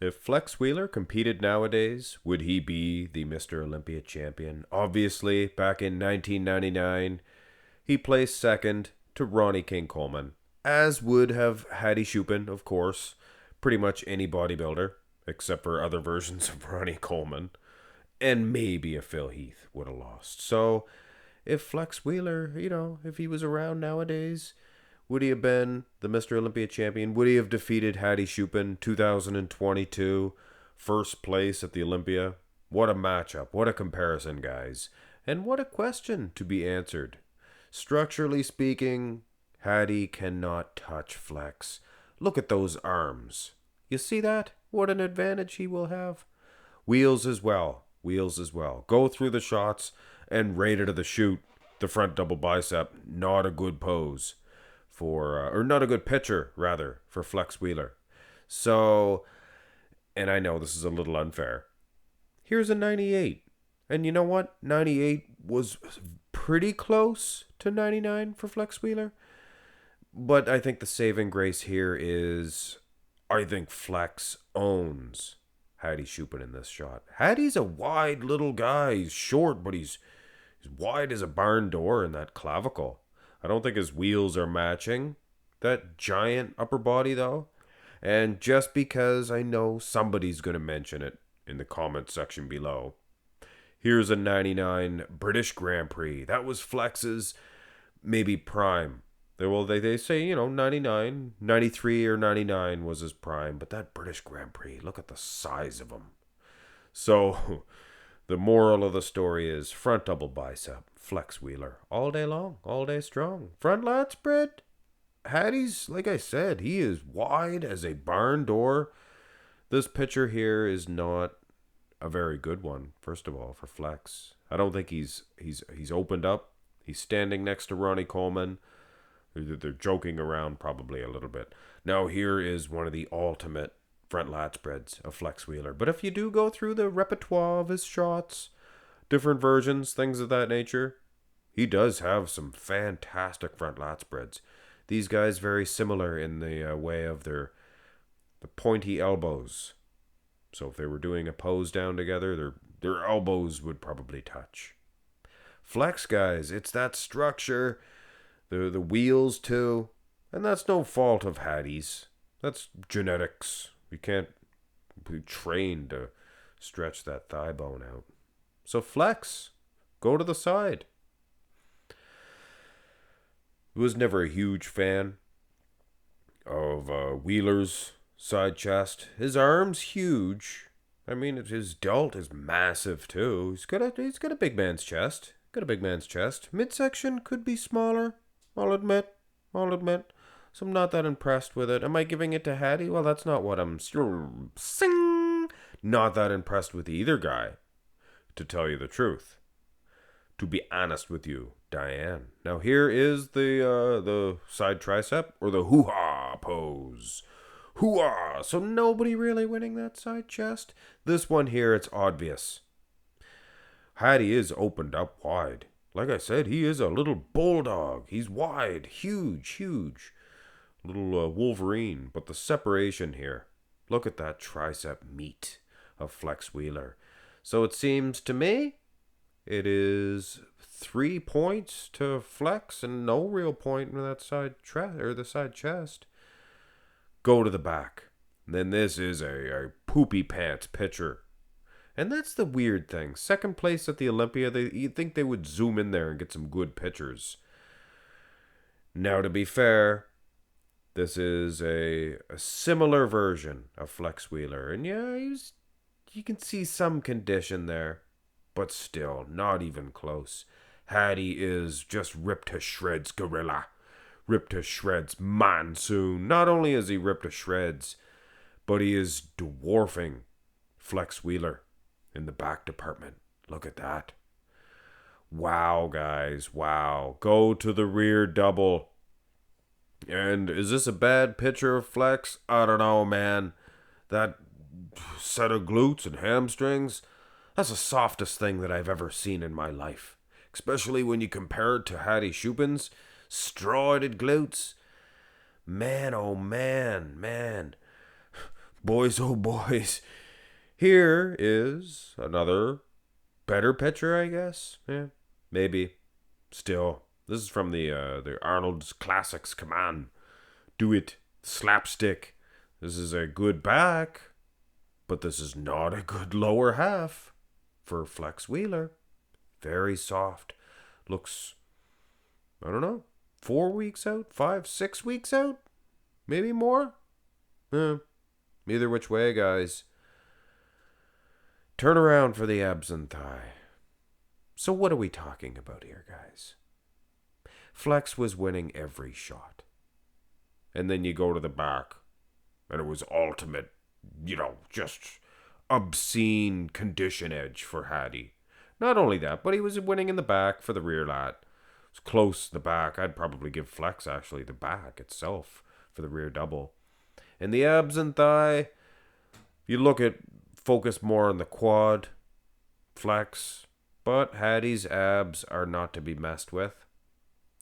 If Flex Wheeler competed nowadays, would he be the Mr. Olympia champion? Obviously, back in 1999, he placed second to Ronnie King Coleman, as would have Hadi Choopan, of course, pretty much any bodybuilder, except for other versions of Ronnie Coleman, and maybe a Phil Heath would have lost. So, if Flex Wheeler, if he was around nowadays, would he have been the Mr. Olympia champion? Would he have defeated Hadi Choopan 2022, first place at the Olympia? What a matchup. What a comparison, guys. And what a question to be answered. Structurally speaking, Hadi cannot touch Flex. Look at those arms. You see that? What an advantage he will have. Wheels as well. Wheels as well. Go through the shots and right out of the chute, the front double bicep. Not a good pose or not a good picture, rather, for Flex Wheeler. So, and I know this is a little unfair. Here's a 98. And you know what? 98 was pretty close to 99 for Flex Wheeler. But I think the saving grace here is, I think Flex owns Hadi Choopan in this shot. Hadi's a wide little guy. He's short, but he's wide as a barn door in that clavicle. I don't think his wheels are matching that giant upper body, though. And just because I know somebody's going to mention it in the comment section below, here's a 99 British Grand Prix. That was Flex's maybe prime. They say, 99, 93 or 99 was his prime. But that British Grand Prix, look at the size of him. So the moral of the story is front double bicep, Flex Wheeler, all day long, all day strong. Front lat spread, Hadi's, like I said, he is wide as a barn door. This picture here is not a very good one, first of all, for Flex. I don't think he's opened up. He's standing next to Ronnie Coleman. They're joking around probably a little bit. Now here is one of the ultimate front lat spreads of Flex Wheeler. But if you do go through the repertoire of his shots, different versions, things of that nature, he does have some fantastic front lat spreads. These guys very similar in the way of the pointy elbows. So if they were doing a pose down together, their elbows would probably touch. Flex guys, it's that structure, the wheels too, and that's no fault of Hadi's. That's genetics. We can't be trained to stretch that thigh bone out. So Flex, go to the side. Was never a huge fan of Wheeler's side chest. His arm's huge. I mean, his delt is massive too. He's got a big man's chest. Midsection could be smaller. I'll admit. So I'm not that impressed with it. Am I giving it to Hadi? Well, that's not what I'm sing. Not that impressed with either guy, to tell you the truth. To be honest with you, Diane. Now here is the side tricep, or the hoo-ha pose. Hoo-ha! So nobody really winning that side chest. This one here, it's obvious. Hadi is opened up wide. Like I said, he is a little bulldog. He's wide, huge. Little Wolverine. But the separation here, look at that tricep meat of Flex Wheeler. So it seems to me, it is 3 points to Flex and no real point in that side the side chest. Go to the back. Then this is a poopy pants picture. And that's the weird thing. Second place at the Olympia, you'd think they would zoom in there and get some good pictures. Now, to be fair, this is a similar version of Flex Wheeler. And yeah, you can see some condition there. But still, not even close. Hadi is just ripped to shreds gorilla. Ripped to shreds monsoon. Not only is he ripped to shreds, but he is dwarfing Flex Wheeler in the back department. Look at that. Wow, guys. Wow. Go to the rear double. And is this a bad picture of Flex? I don't know, man. That set of glutes and hamstrings, that's the softest thing that I've ever seen in my life. Especially when you compare it to Hadi Choopan's steroided glutes. Man, oh man. boys, oh boys, here is another better picture, I guess. Yeah, maybe. Still, this is from the Arnold's Classics. Come on, do it. Slapstick. This is a good back, but this is not a good lower half for Flex Wheeler. Very soft. Looks, I don't know, 4 weeks out, 5, 6 weeks out, maybe more. Either which way, guys. Turn around for the abs and thigh. So what are we talking about here, guys? Flex was winning every shot. And then you go to the back, and it was ultimate, just obscene condition edge for Hadi. Not only that, but he was winning in the back for the rear lat. It was close the back. I'd probably give Flex, actually, the back itself for the rear double. And the abs and thigh, you look at, focus more on the quad, Flex, but Hadi's abs are not to be messed with.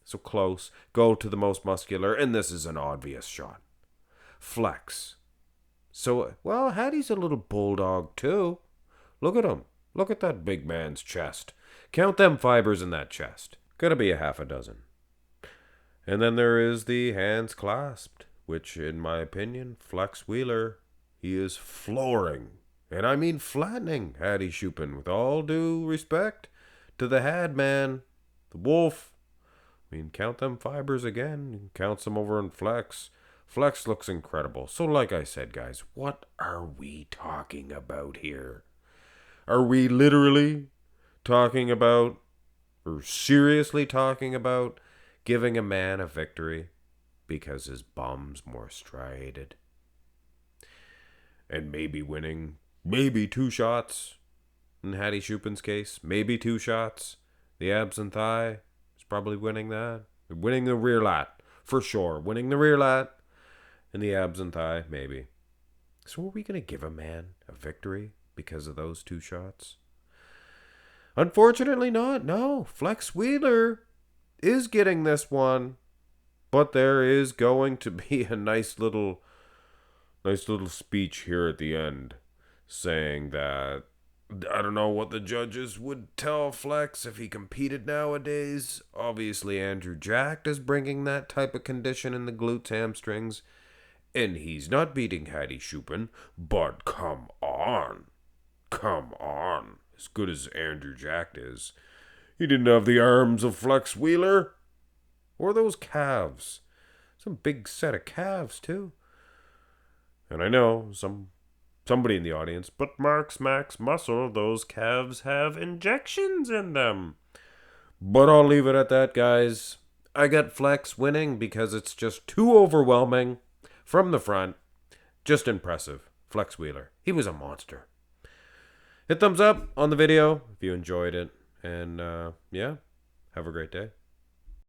So close. Go to the most muscular, and this is an obvious shot. Flex. So, well, Hadi's a little bulldog too. Look at him. Look at that big man's chest. Count them fibers in that chest. Gonna be a half a dozen. And then there is the hands clasped, which, in my opinion, Flex Wheeler, he is flooring. And I mean flattening Hadi Choopan, with all due respect to the Had man, the wolf. I mean, count them fibers again. Count some over in Flex. Flex looks incredible. So like I said, guys, what are we talking about here? Are we literally talking about, or seriously talking about, giving a man a victory because his bum's more striated? And maybe winning, maybe 2 shots in Hadi Choopan's case. Maybe 2 shots. The abs and thigh is probably winning that. Winning the rear lat, for sure. Winning the rear lat and the abs and thigh, maybe. So are we going to give a man a victory because of those 2 shots? Unfortunately not. No. Flex Wheeler is getting this one. But there is going to be a nice little speech here at the end saying that I don't know what the judges would tell Flex if he competed nowadays. Obviously, Andrew Jacked is bringing that type of condition in the glutes, hamstrings. And he's not beating Hadi Choopan, but come on. Come on. As good as Andrew Jacked is, he didn't have the arms of Flex Wheeler. Or those calves. Some big set of calves, too. And I know somebody in the audience, but Mark's Max Muscle, those calves have injections in them. But I'll leave it at that, guys. I got Flex winning because it's just too overwhelming. From the front, just impressive. Flex Wheeler. He was a monster. Hit thumbs up on the video if you enjoyed it. And, yeah, have a great day.